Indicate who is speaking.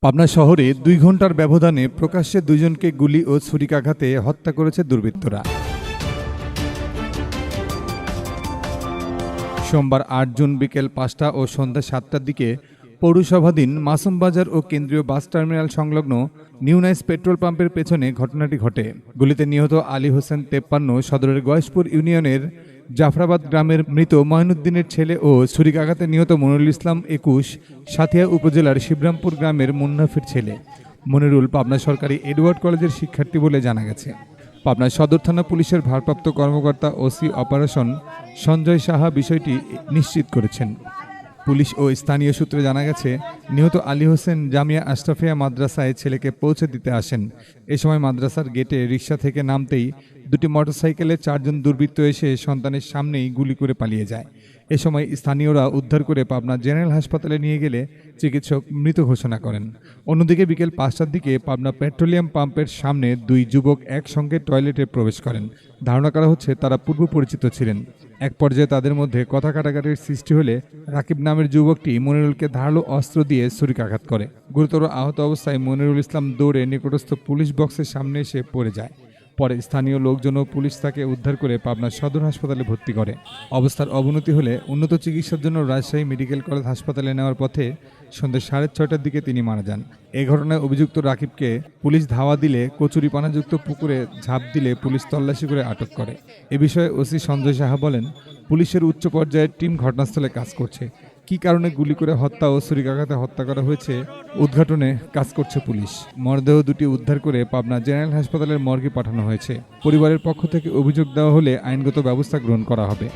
Speaker 1: পাবনা শহরে ২ ঘন্টার ব্যবধানে প্রকাশ্যে দুইজনকে গুলি ও ছুরিকাঘাতে হত্যা করেছে দুর্বৃত্তরা। সোমবার ৮ জুন বিকেল ৫টা ও সন্ধ্যা ৭টার দিকে পৌরসভাধীন মাসুম বাজার ও কেন্দ্রীয় বাস টার্মিনাল সংলগ্ন নিউনাইস পেট্রোল পাম্পের পেছনে ঘটনাটি ঘটে। গুলিতে নিহত আলী হোসেন ৫৩ সদরের গয়েশপুর ইউনিয়নের জাফরাবাদ গ্রামের মৃত মঈনুদ্দিনের ছেলে ও ছুরিকাঘাতে নিহত মনিরুল ইসলাম ২১ সাথিয়া উপজেলার শিবরামপুর গ্রামের মুন্নাফির ছেলে। মনিরুল পাবনা সরকারি এডওয়ার্ড কলেজের শিক্ষার্থী বলে জানা গেছে। পাবনা সদর থানা পুলিশের ভারপ্রাপ্ত কর্মকর্তা ওসি অপারেশন সঞ্জয় সাহা বিষয়টি নিশ্চিত করেছেন। পুলিশ ও স্থানীয় সূত্রে জানা গেছে, নিহত আলী হোসেন জামিয়া আশরাফিয়া মাদ্রাসায় ছেলেকে পৌঁছে দিতে আসেন। এ সময় মাদ্রাসার গেটে রিকশা থেকে নামতেই দুটি মোটরসাইকেলে ৪ জন দুর্বৃত্ত এসে সন্তানের সামনেই গুলি করে পালিয়ে যায়। এ সময় স্থানীয়রা উদ্ধার করে পাবনা জেনারেল হাসপাতালে নিয়ে গেলে চিকিৎসক মৃত ঘোষণা করেন। অন্যদিকে বিকেল ৫টার দিকে পাবনা পেট্রোলিয়াম পাম্পের সামনে দুই যুবক একসঙ্গে টয়লেটে প্রবেশ করেন। ধারণা করা হচ্ছে তারা পূর্ব পরিচিত ছিলেন। এক পর্যায়ে তাদের মধ্যে কথা কাটাকাটির সৃষ্টি হলে রাকিব নামের যুবকটি মনিরুলকে ধারালো অস্ত্র দিয়ে ছুরিকাঘাত করে। গুরুতর আহত অবস্থায় মনিরুল ইসলাম দৌড়ে নিকটস্থ পুলিশ বক্সের সামনে এসে পড়ে যায়। পরে স্থানীয় লোকজন ও পুলিশ তাকে উদ্ধার করে পাবনা সদর হাসপাতালে ভর্তি করে। অবস্থার অবনতি হলে উন্নত চিকিৎসার জন্য রাজশাহী মেডিকেল কলেজ হাসপাতালে নেওয়ার পথে সন্ধ্যা ৬:৩০টার দিকে তিনি মারা যান। এ ঘটনায় অভিযুক্ত রাকিবকে পুলিশ ধাওয়া দিলে কচুরিপানাযুক্ত পুকুরে ঝাঁপ দিলে পুলিশ তল্লাশি করে আটক করে। এ বিষয়ে ওসি সঞ্জয় সাহা বলেন, পুলিশের উচ্চ পর্যায়ের টিম ঘটনাস্থলে কাজ করছে। কী কারণে গুলি করে হত্যা ও ছুরিকাঘাতে হত্যা করা হয়েছে উদ্ঘাটনে কাজ করছে পুলিশ। মরদেহ দুটি উদ্ধার করে পাবনা জেনারেল হাসপাতালের মর্গে পাঠানো হয়েছে। পরিবারের পক্ষ থেকে অভিযোগ দেওয়া হলে আইনগত ব্যবস্থা গ্রহণ করা হবে।